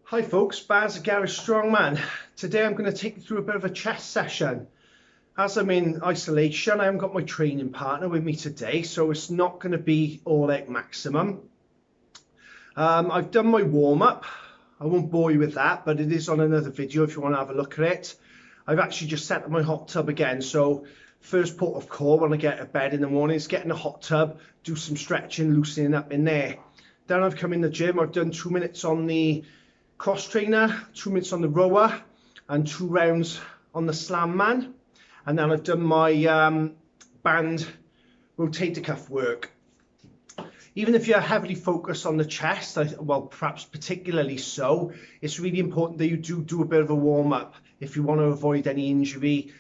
Hi folks, Baz again, Strongman. Today I'm going to take you through a bit of a chest session. As I'm in isolation, I haven't got my training partner with me today, so it's not going to be all out maximum. I've done my warm-up. I won't bore you with that, but it is on another video if you want to have a look at it. I've actually just set up my hot tub again, so first port of call when I get to bed in the morning is get in the hot tub, do some stretching, loosening up in there. Then I've come in the gym, I've done 2 minutes on the cross trainer, 2 minutes on the rower, and 2 rounds on the slam man. And then I've done my band rotator cuff work. Even if you're heavily focused on the chest, well, perhaps particularly so, it's really important that you do a bit of a warm-up if you want to avoid any injury,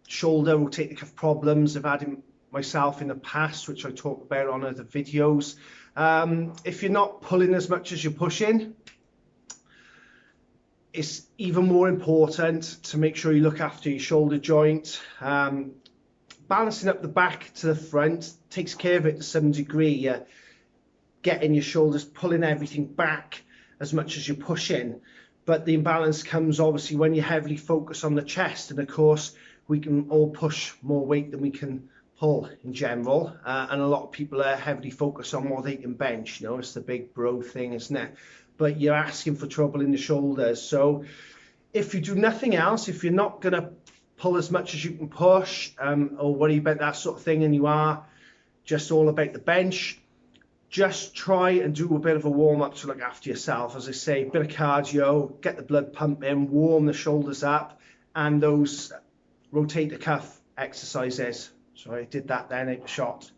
shoulder, rotator cuff problems. I've had it myself in the past, which I talk about on other videos. If you're not pulling as much as you're pushing, it's even more important to make sure you look after your shoulder joint. Balancing up the back to the front takes care of it to some degree. Getting your shoulders, pulling everything back as much as you're pushing. But the imbalance comes obviously when you heavily focus on the chest. And of course, we can all push more weight than we can pull in general. And a lot of people are heavily focused on what they can bench. You know, it's the big bro thing, isn't it? But you're asking for trouble in the shoulders. So if you do nothing else, if you're not going to pull as much as you can push or worry about that sort of thing, and you are just all about the bench, just try and do a bit of a warm-up to look after yourself. As I say, a bit of cardio, get the blood pumping, warm the shoulders up, and those rotator cuff exercises. So I did that then, out the shot.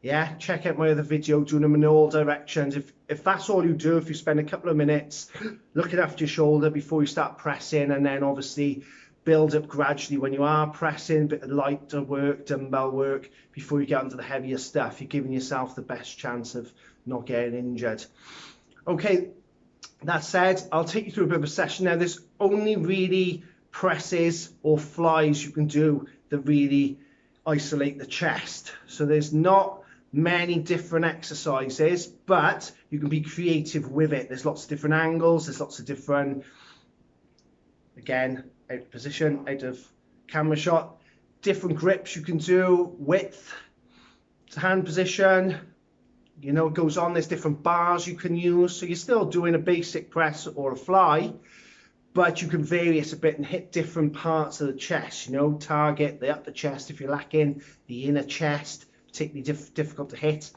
Yeah, check out my other video, doing them in all directions. If that's all you do, if you spend a couple of minutes looking after your shoulder before you start pressing, and then obviously build up gradually when you are pressing, a bit of lighter work, dumbbell work, before you get onto the heavier stuff, you're giving yourself the best chance of not getting injured. Okay, that said, I'll take you through a bit of a session now. There's only really presses or flies you can do that really isolate the chest. So there's not many different exercises, but you can be creative with it. There's lots of different angles, there's lots of different, again, out of position, out of camera shot, different grips you can do, width, hand position, you know, it goes on. There's different bars you can use, so you're still doing a basic press or a fly, but you can vary it a bit and hit different parts of the chest, you know, target the upper chest if you're lacking, the inner chest, particularly difficult to hit,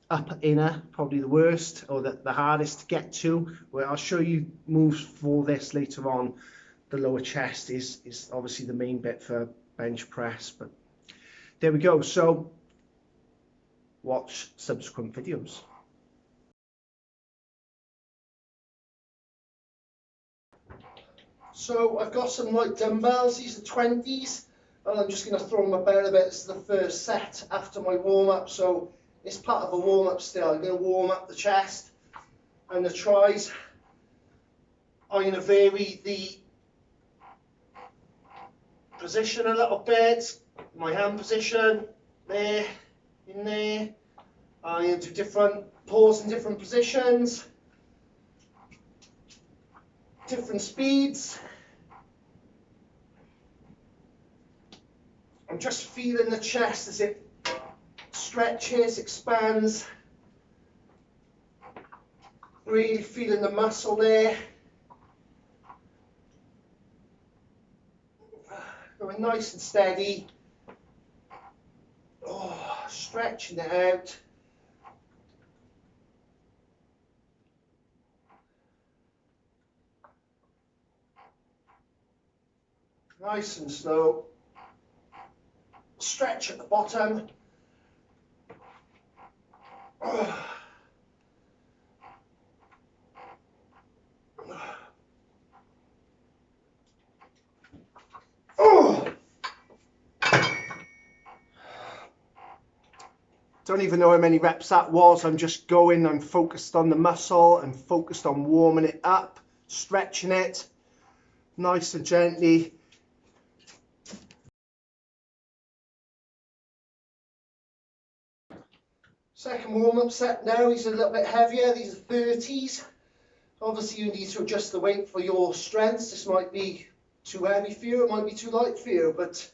upper inner, probably the worst or the hardest to get to, where I'll show you moves for this later on. The lower chest is obviously the main bit for bench press, but there we go. So watch subsequent videos. So I've got some light dumbbells, these are 20s, and I'm just going to throw them about a bit. This is the first set after my warm-up, so it's part of a warm-up still. I'm going to warm up the chest and the tries. I'm going to vary the position a little bit, my hand position, there, in there. I'm going to do different pulls in different positions, different speeds. I'm just feeling the chest as it stretches, expands, really feeling the muscle there. Going nice and steady. Oh, stretching it out. Nice and slow. Stretch at the bottom. Oh. Oh. Don't even know how many reps that was. I'm just going, I'm focused on the muscle, I'm focused on warming it up, stretching it nice and gently. Second warm-up set now, these are a little bit heavier, these are 30s. Obviously you need to adjust the weight for your strengths. This might be too heavy for you, it might be too light for you, but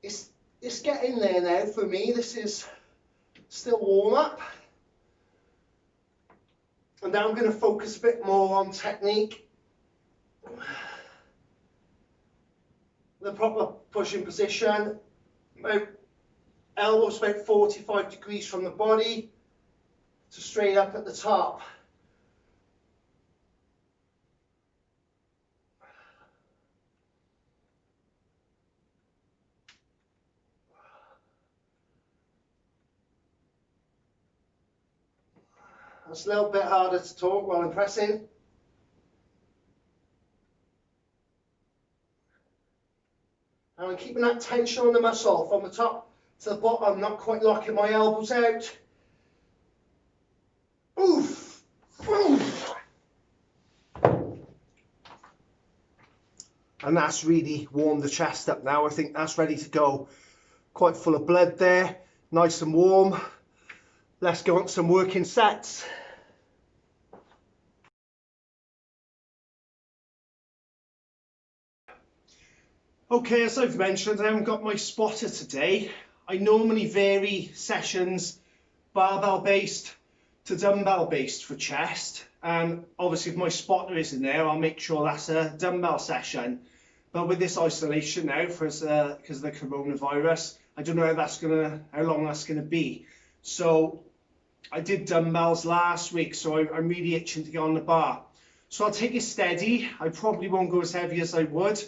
it's getting there now for me. This is still warm up. And now I'm going to focus a bit more on technique. The proper pushing position. My elbows about 45 degrees from the body to straight up at the top. It's a little bit harder to talk while I'm pressing. And I'm keeping that tension on the muscle from the top to the bottom, not quite locking my elbows out. Oof! Oof! And that's really warmed the chest up now. I think that's ready to go. Quite full of blood there, nice and warm. Let's go on some working sets. Okay, as I've mentioned, I haven't got my spotter today. I normally vary sessions barbell based to dumbbell based for chest. And obviously if my spotter is in there, I'll make sure that's a dumbbell session. But with this isolation now, because of the coronavirus, I don't know how long that's gonna be. So I did dumbbells last week, so I'm really itching to get on the bar. So I'll take it steady. I probably won't go as heavy as I would.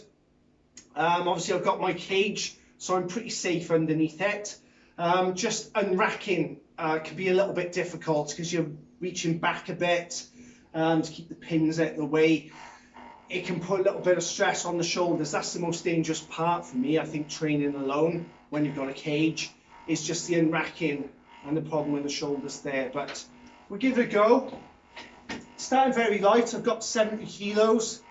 Obviously I've got my cage, so I'm pretty safe underneath it. Just unracking can be a little bit difficult because you're reaching back a bit to keep the pins out of the way. It can put a little bit of stress on the shoulders. That's the most dangerous part for me, I think, training alone when you've got a cage. It's just the unracking and the problem with the shoulders there. But we'll give it a go. Starting very light, I've got 70 kilos.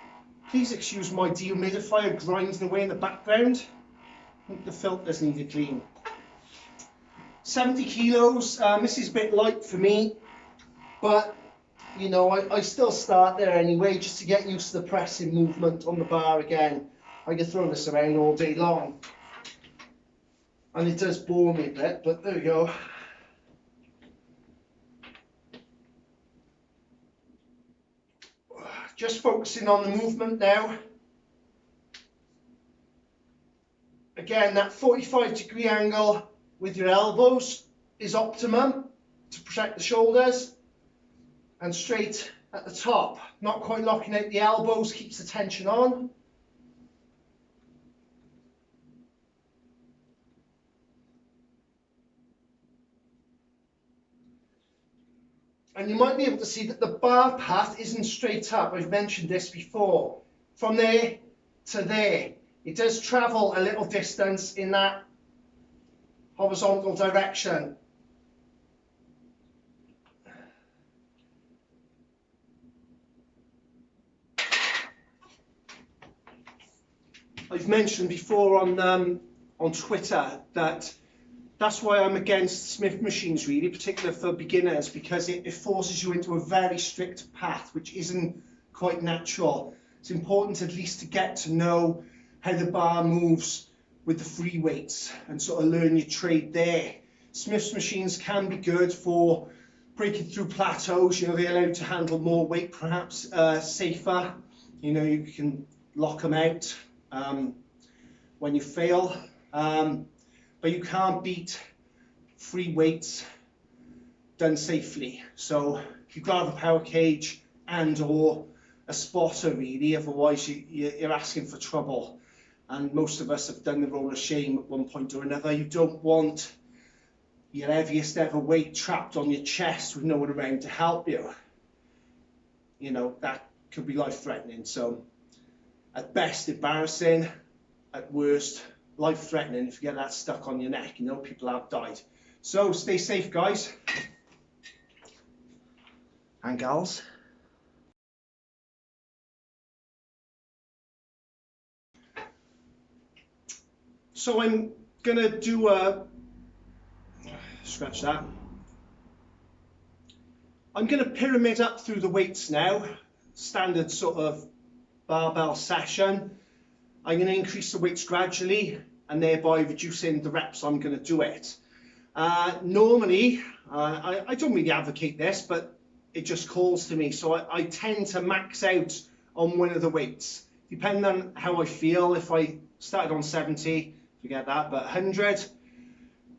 Please excuse my dehumidifier grinding away in the background. I think the filters need to clean. 70 kilos, this is a bit light for me, but you know, I still start there anyway, just to get used to the pressing movement on the bar again. I could throw this around all day long. And it does bore me a bit, but there we go. Just focusing on the movement now. Again, that 45-degree angle with your elbows is optimum to protect the shoulders. And straight at the top, not quite locking out the elbows, keeps the tension on. And you might be able to see that the bar path isn't straight up. I've mentioned this before. From there to there, it does travel a little distance in that horizontal direction. I've mentioned before on Twitter that that's why I'm against Smith machines, really, particularly for beginners, because it forces you into a very strict path, which isn't quite natural. It's important at least to get to know how the bar moves with the free weights and sort of learn your trade there. Smith's machines can be good for breaking through plateaus. You know, they're allowed to handle more weight, perhaps safer. You know, you can lock them out when you fail. But you can't beat free weights done safely. So you've got to have a power cage and or a spotter, really, otherwise you're asking for trouble. And most of us have done the roll of shame at one point or another. You don't want your heaviest ever weight trapped on your chest with no one around to help you. You know, that could be life-threatening. So at best, embarrassing. At worst, life-threatening if you get that stuck on your neck. You know, people have died. So stay safe, guys and gals. So I'm gonna do a scratch that. I'm going to pyramid up through the weights now, standard sort of barbell session. I'm going to increase the weights gradually and thereby reducing the reps I'm going to do it. Normally, I don't really advocate this, but it just calls to me. So I tend to max out on one of the weights, depending on how I feel. If I started on 70, forget that, but 100,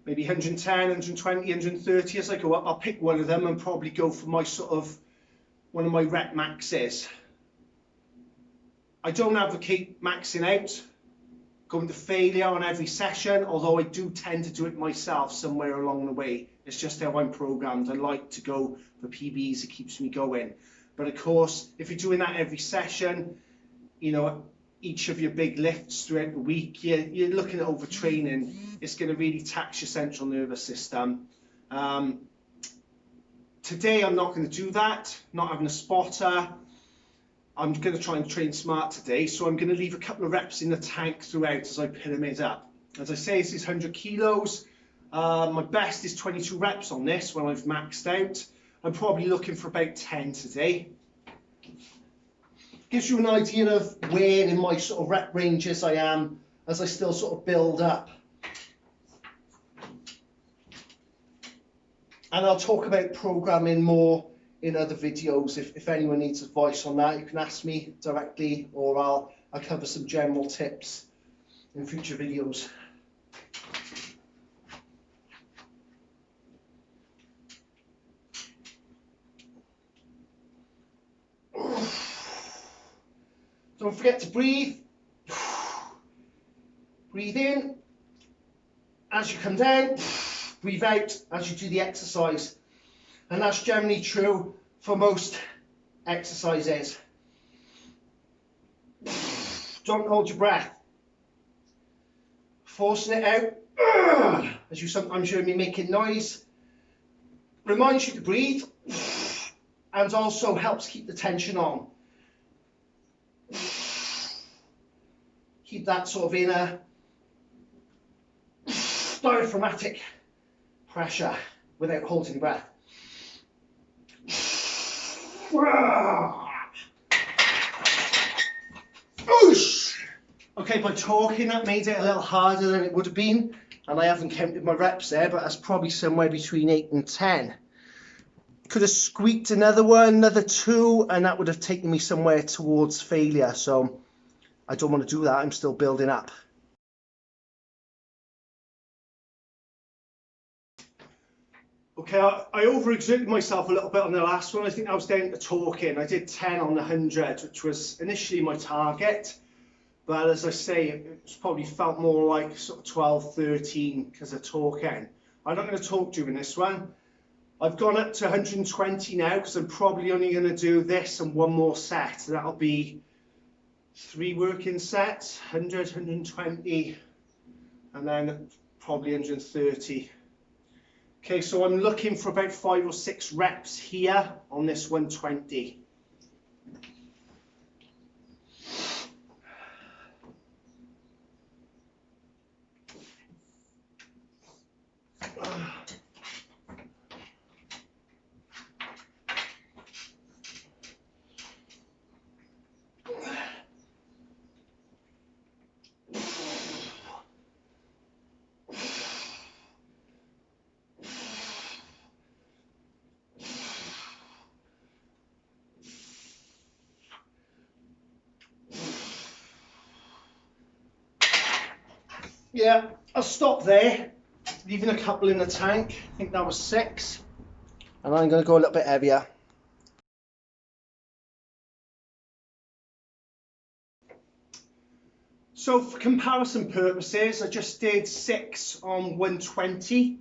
maybe 110, 120, 130, as I go up, I'll pick one of them and probably go for my sort of, one of my rep maxes. I don't advocate maxing out, going to failure on every session, although I do tend to do it myself somewhere along the way. It's just how I'm programmed. I like to go for PBs, it keeps me going. But of course, if you're doing that every session, you know, each of your big lifts throughout the week, you're looking at overtraining. It's going to really tax your central nervous system. Today, I'm not going to do that, not having a spotter. I'm going to try and train smart today, so I'm going to leave a couple of reps in the tank throughout as I pyramid up. As I say, this is 100 kilos. My best is 22 reps on this when I've maxed out. I'm probably looking for about 10 today. Gives you an idea of where in my sort of rep ranges I am as I still sort of build up. And I'll talk about programming more in other videos. If anyone needs advice on that, you can ask me directly, or I'll cover some general tips in future videos. Don't forget to breathe. Breathe in as you come down. Breathe out as you do the exercise. And that's generally true for most exercises. Don't hold your breath. Forcing it out, as you sometimes hear me making noise, reminds you to breathe and also helps keep the tension on. Keep that sort of inner diaphragmatic pressure without holding your breath. Okay, by talking that made it a little harder than it would have been, and I haven't counted my reps there, but that's probably somewhere between 8 and 10. Could have squeaked another one, another 2, and that would have taken me somewhere towards failure, so I don't want to do that. I'm still building up. Okay, I overexerted myself a little bit on the last one. I think I was down to talking. I did 10 on the 100, which was initially my target. But as I say, it's probably felt more like sort of 12, 13 because of talking. I'm not going to talk during this one. I've gone up to 120 now because I'm probably only going to do this and one more set. That'll be 3 working sets, 100, 120, and then probably 130. Okay, so I'm looking for about 5 or 6 reps here on this 120. Yeah, I'll stop there, leaving a couple in the tank. I think that was 6. And I'm going to go a little bit heavier. So for comparison purposes, I just did 6 on 120.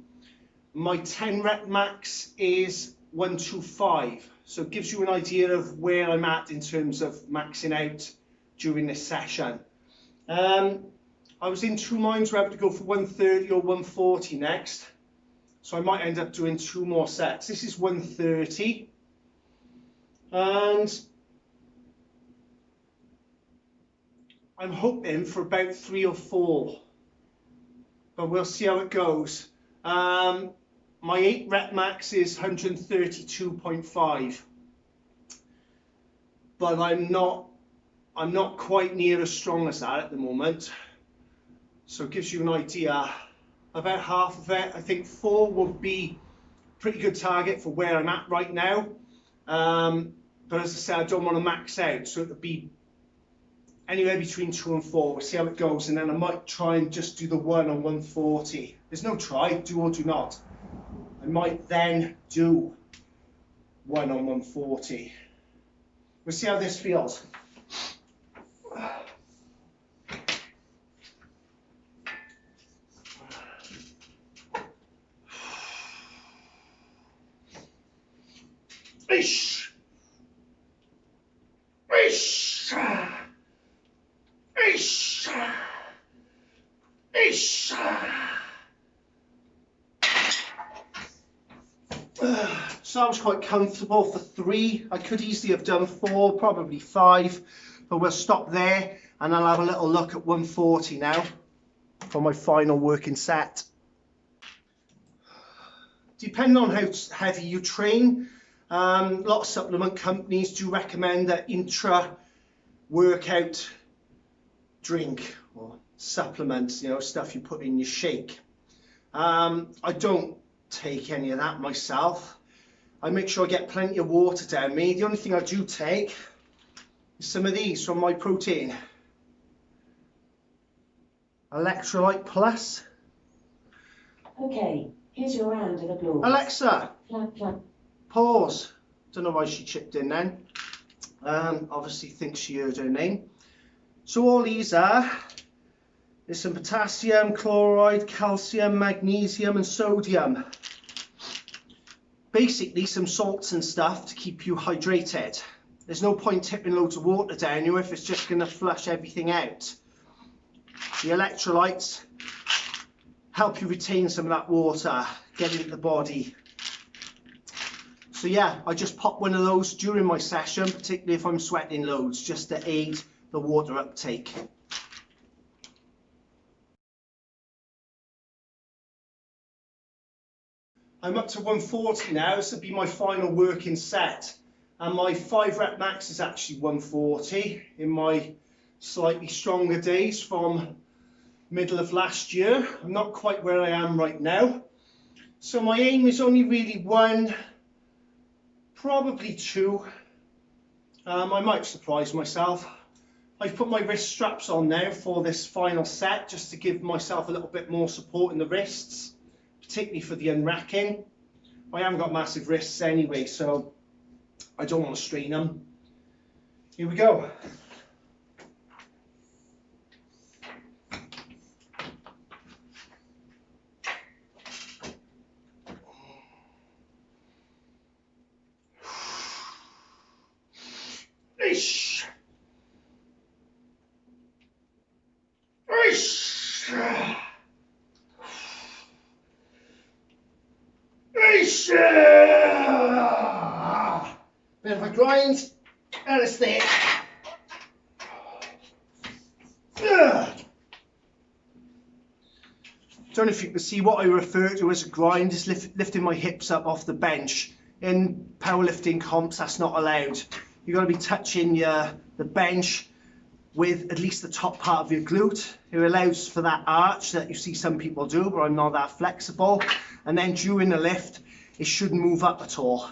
My 10 rep max is 125. So it gives you an idea of where I'm at in terms of maxing out during this session. I was in 2 minds whether to go for 130 or 140 next. So I might end up doing 2 more sets. This is 130. And I'm hoping for about 3 or 4. But we'll see how it goes. My my 8 rep max is 132.5, but I'm not quite near as strong as that at the moment. So it gives you an idea. About half of it. I think 4 would be a pretty good target for where I'm at right now. But as I said, I don't want to max out, so it would be anywhere between 2 and 4. We'll see how it goes, and then I might try and just do the 1 on 140. There's no try, do or do not. I might then do 1 on 140. We'll see how this feels. Ish. Ish. Ish. Ish. So I was quite comfortable for 3. I could easily have done 4, probably 5, but we'll stop there and I'll have a little look at 140 now for my final working set. Depending on how heavy you train, a lot of supplement companies do recommend that intra-workout drink or supplements, you know, stuff you put in your shake. I don't take any of that myself. I make sure I get plenty of water down me. The only thing I do take is some of these from My Protein. Electrolyte Plus. Okay, here's your round of applause. Alexa, Clap, clap. pause. Don't know why she chipped in then. Obviously thinks she heard her name. So all these are, there's some potassium, chloride, calcium, magnesium and sodium. Basically some salts and stuff to keep you hydrated. There's no point tipping loads of water down you if it's just going to flush everything out. The electrolytes help you retain some of that water, get it into the body. So yeah, I just pop one of those during my session, particularly if I'm sweating loads, just to aid the water uptake. I'm up to 140 now. This will be my final working set. And my 5 rep max is actually 140 in my slightly stronger days from middle of last year. I'm not quite where I am right now. So my aim is only really 1, probably 2. I might surprise myself. I've put my wrist straps on now for this final set just to give myself a little bit more support in the wrists, particularly for the unracking. I haven't got massive wrists anyway, so I don't want to strain them. Here we go. Ish. Ish. Ish. Bit of a grind, and it's there. Don't know if you can see what I refer to as a grind is lifting my hips up off the bench. In powerlifting comps, that's not allowed. You've got to be touching the bench with at least the top part of your glute. It allows for that arch that you see some people do, but I'm not that flexible. And then during the lift, it shouldn't move up at all.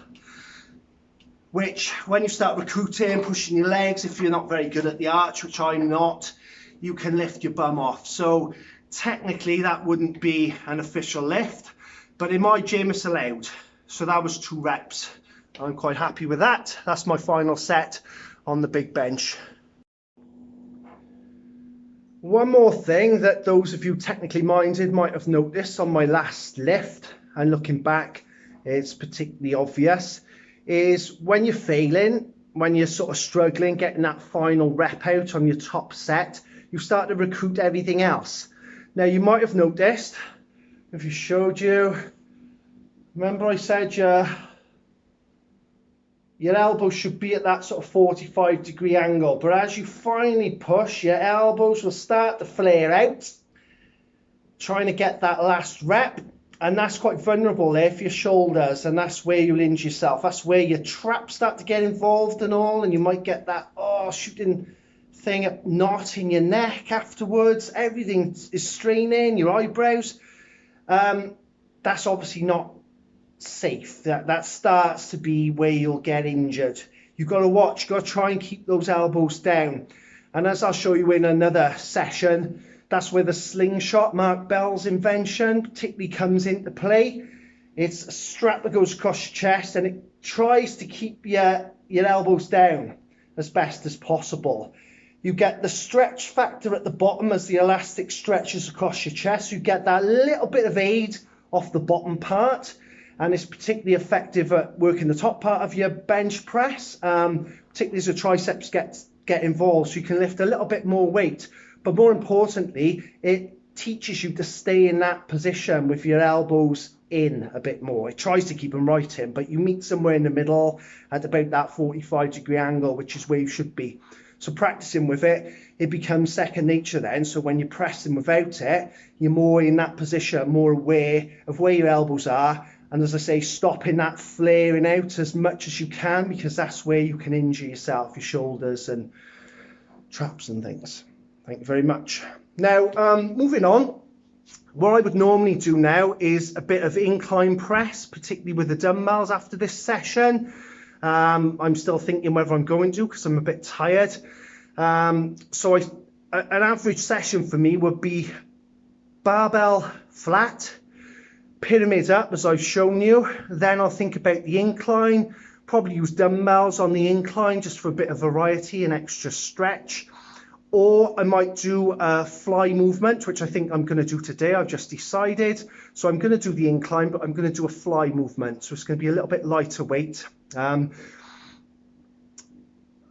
Which, when you start recruiting, pushing your legs, if you're not very good at the arch, which I'm not, you can lift your bum off. So technically that wouldn't be an official lift, but in my gym it's allowed. So that was 2 reps. I'm quite happy with that. That's my final set on the big bench. One more thing that those of you technically minded might have noticed on my last lift, and looking back it's particularly obvious, is when you're failing, when you're sort of struggling getting that final rep out on your top set, you start to recruit everything else. Now you might have noticed, if you showed you, remember I said your elbow should be at that sort of 45-degree angle, but as you finally push, your elbows will start to flare out, trying to get that last rep, And that's quite vulnerable there for your shoulders, and that's where you'll injure yourself. That's where your traps start to get involved and all, and you might get that shooting thing up knot in your neck afterwards. Everything is straining, your eyebrows. That's obviously not safe. That starts to be where you'll get injured. You've got to watch, you've got to try and keep those elbows down. And as I'll show you in another session, that's where the slingshot, Mark Bell's invention, particularly comes into play. It's a strap that goes across your chest, and it tries to keep your elbows down as best as possible. You get the stretch factor at the bottom as the elastic stretches across your chest. You get that little bit of aid off the bottom part, and it's particularly effective at working the top part of your bench press, particularly as the triceps get involved, so you can lift a little bit more weight. But more importantly, it teaches you to stay in that position with your elbows in a bit more. It tries to keep them right in, but you meet somewhere in the middle at about that 45-degree angle, which is where you should be. So practicing with it, it becomes second nature then. So when you're pressing without it, you're more in that position, more aware of where your elbows are. And as I say, stopping that flaring out as much as you can, because that's where you can injure yourself, your shoulders and traps and things. Thank you very much. Now, moving on, what I would normally do now is a bit of incline press, particularly with the dumbbells after this session. I'm still thinking whether I'm going to, because I'm a bit tired. So an average session for me would be barbell flat, pyramid up as I've shown you. Then I'll think about the incline, probably use dumbbells on the incline just for a bit of variety and extra stretch. Or I might do a fly movement, which I think I'm going to do today. I've just decided. So I'm going to do the incline, but I'm going to do a fly movement. So it's going to be a little bit lighter weight.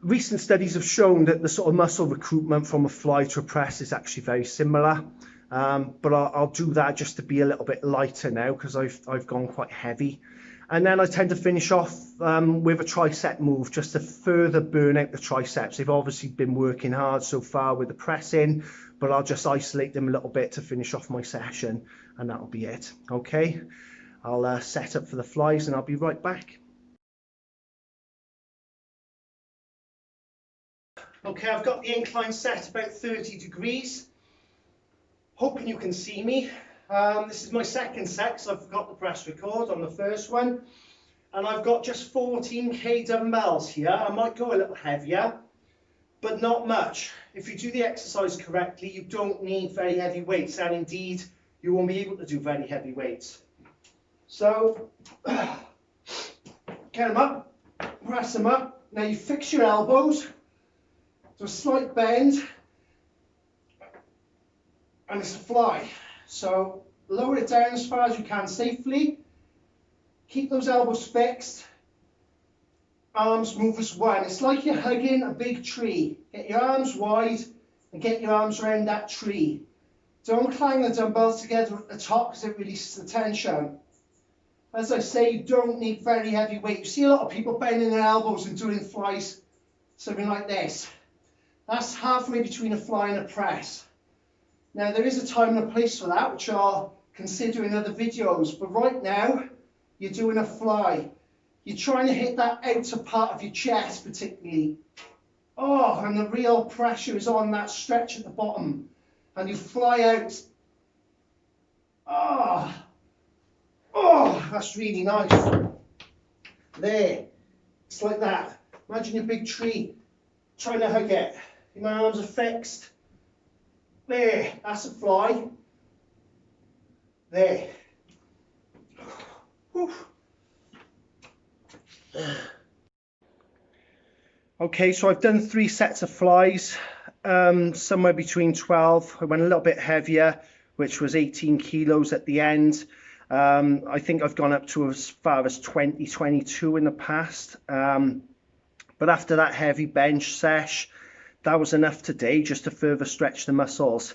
Recent studies have shown that the sort of muscle recruitment from a fly to a press is actually very similar. But I'll do that just to be a little bit lighter now, because I've gone quite heavy. And then I tend to finish off with a tricep move just to further burn out the triceps. They've obviously been working hard so far with the pressing, but I'll just isolate them a little bit to finish off my session, and that'll be it. Okay, I'll set up for the flies and I'll be right back. Okay, I've got the incline set about 30 degrees. Hoping you can see me. This is my second set, so I forgot to press record on the first one. And I've got just 14k dumbbells here. I might go a little heavier, but not much. If you do the exercise correctly, you don't need very heavy weights, and indeed, you won't be able to do very heavy weights. So, get them up, press them up. Now you fix your elbows to a slight bend, and it's a fly. So lower it down as far as you can safely. Keep those elbows fixed. Arms move as one. It's like you're hugging a big tree. Get your arms wide and get your arms around that tree. Don't clang the dumbbells together at the top, because it releases the tension. As I say, you don't need very heavy weight. You see a lot of people bending their elbows and doing flies, something like this. That's halfway between a fly and a press. Now there is a time and a place for that, which I'll consider in other videos, but right now you're doing a fly. You're trying to hit that outer part of your chest particularly. Oh, and the real pressure is on that stretch at the bottom, and you fly out. Oh, that's really nice. There, it's like that. Imagine a big tree, trying to hug it. My arms are fixed. There, that's a fly. There. Whew. Okay, so I've done 3 sets of flies, somewhere between 12. I went a little bit heavier, which was 18 kilos at the end. I think I've gone up to as far as 20, 22 in the past. But after that heavy bench sesh, that was enough today just to further stretch the muscles.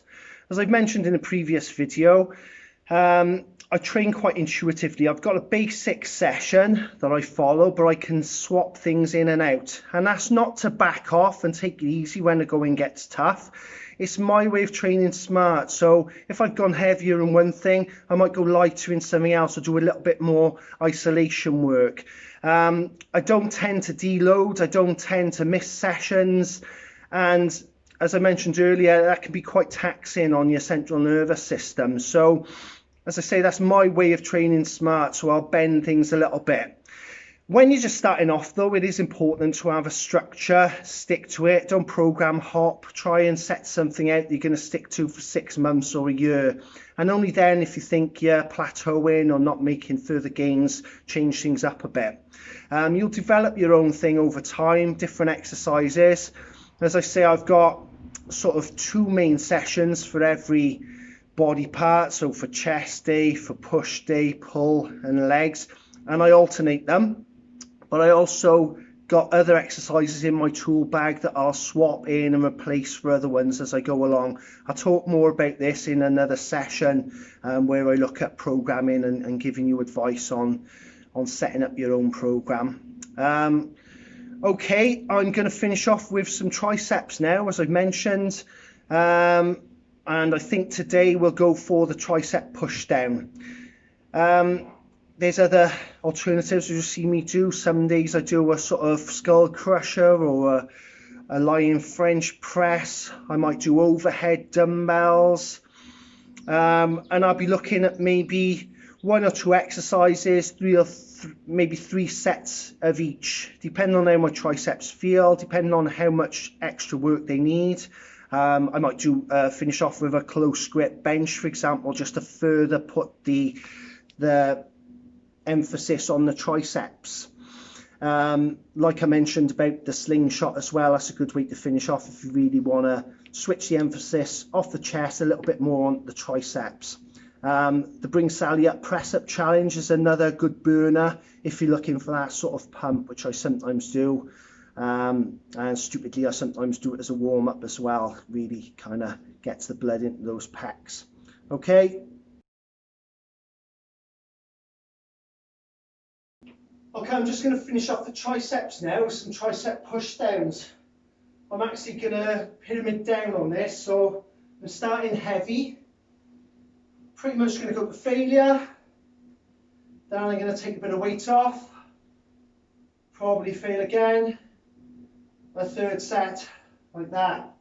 As I've mentioned in a previous video, I train quite intuitively. I've got a basic session that I follow, but I can swap things in and out. And that's not to back off and take it easy when the going gets tough. it's my way of training smart. So if I've gone heavier in one thing, I might go lighter in something else or do a little bit more isolation work. I don't tend to deload, I don't tend to miss sessions, and as I mentioned earlier, that can be quite taxing on your central nervous system. So as I say, that's my way of training smart, so I'll bend things a little bit. When you're just starting off though, it is important to have a structure, stick to it, don't program hop, try and set something out that you're going to stick to for 6 months or a year. And only then, if you think you're plateauing or not making further gains, change things up a bit. You'll develop your own thing over time, different exercises. As I say, I've got sort of 2 main sessions for every body part. So for chest day, for push day, pull and legs, and I alternate them. But I also got other exercises in my tool bag that I'll swap in and replace for other ones as I go along. I'll talk more about this in another session where I look at programming and giving you advice on setting up your own program. Okay, I'm going to finish off with some triceps now, as I've mentioned. And I think today we'll go for the tricep push down. There's other alternatives you'll see me do. Some days I do a sort of skull crusher or a lying French press. I might do overhead dumbbells. And I'll be looking at maybe 1 or 2 exercises, maybe 3 sets of each, depending on how my triceps feel, depending on how much extra work they need. I might finish off with a close grip bench, for example, just to further put the emphasis on the triceps. Like I mentioned about the slingshot as well, that's a good way to finish off if you really want to switch the emphasis off the chest a little bit more on the triceps. The bring Sally up press up challenge is another good burner if you're looking for that sort of pump, which I sometimes do. And stupidly I sometimes do it as a warm-up as well. Really kind of gets the blood into those pecs. Okay. Okay, I'm just going to finish up the triceps now with some tricep push downs. I'm actually going to pyramid down on this, so I'm starting heavy. Pretty much going to go to failure. Then I'm going to take a bit of weight off. Probably fail again. A 3rd set, like that.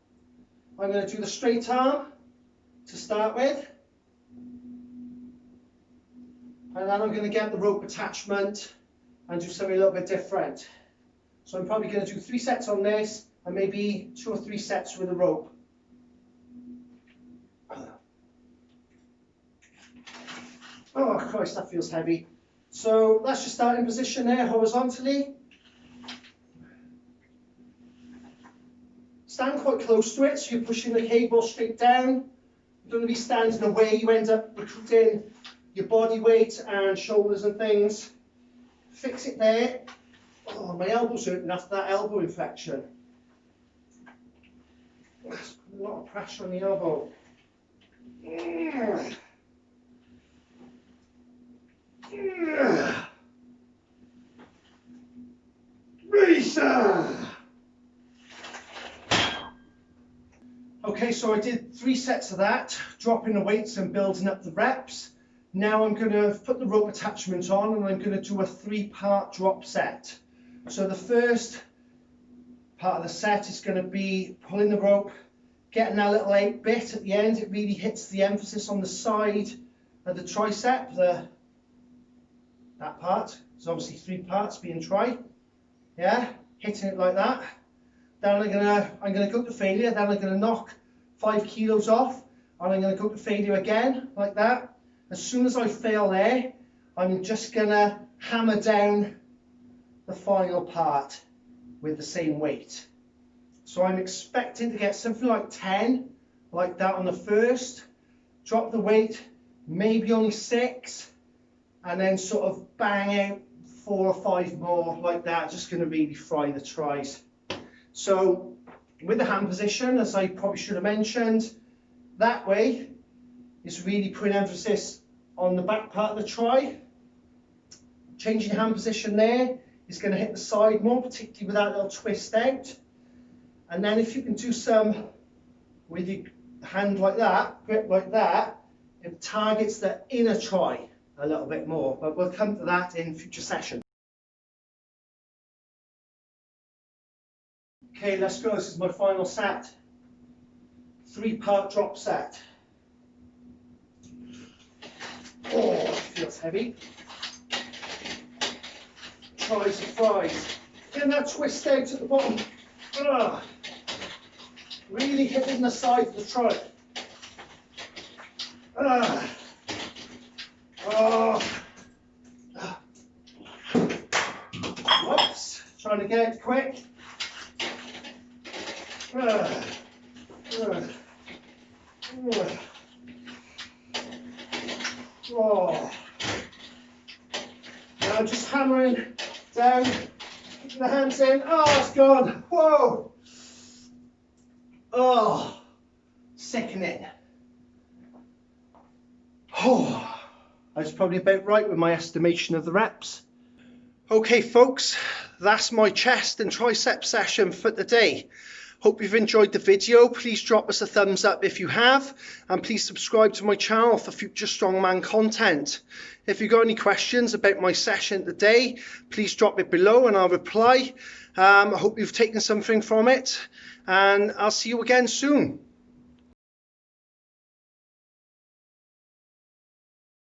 I'm going to do the straight arm to start with. And then I'm going to get the rope attachment and do something a little bit different. So I'm probably going to do 3 sets on this and maybe 2 or 3 sets with a rope. Oh Christ, that feels heavy. So that's your starting position there, horizontally. Stand quite close to it, so you're pushing the cable straight down. You don't want to be standing away, you end up recruiting your body weight and shoulders and things. Fix it there. Oh, my elbow's hurting after that elbow inflection. That's put a lot of pressure on the elbow. Okay, so I did 3 sets of that, dropping the weights and building up the reps. Now I'm going to put the rope attachment on and I'm going to do a 3-part drop set. So the first part of the set is going to be pulling the rope, getting that little 8 bit at the end. It really hits the emphasis on the side of the tricep, that part. There's obviously 3 parts being tri. Yeah, hitting it like that. Then I'm gonna go to failure. Then I'm gonna knock 5 kilos off, and I'm gonna go to failure again like that. As soon as I fail there, I'm just gonna hammer down the final part with the same weight. So I'm expecting to get something like 10, like that on the first. Drop the weight, maybe only 6, and then sort of bang out 4 or 5 more like that. Just gonna really fry the tris. So with the hand position, as I probably should have mentioned, that way is really putting emphasis on the back part of the tri. Changing hand position there is going to hit the side more, particularly with that little twist out. And then if you can do some with your hand like that, grip like that, it targets the inner thigh a little bit more, but we'll come to that in future sessions. Okay, let's go. This is my final set. 3-part drop set. Oh, feels heavy. Tries and fries. Getting that twist out at the bottom. Ugh. Really hitting the side of the try. Oh. Whoops. Trying to get it quick. Oh. Now just hammering down, keeping the hands in. Oh, it's gone. Whoa. Oh, sickening. Oh, I was probably about right with my estimation of the reps. Okay, folks, that's my chest and tricep session for today. Hope you've enjoyed the video. Please drop us a thumbs up if you have, and please subscribe to my channel for future strongman content. If you've got any questions about my session today, please drop it below and I'll reply. I hope you've taken something from it, and I'll see you again soon.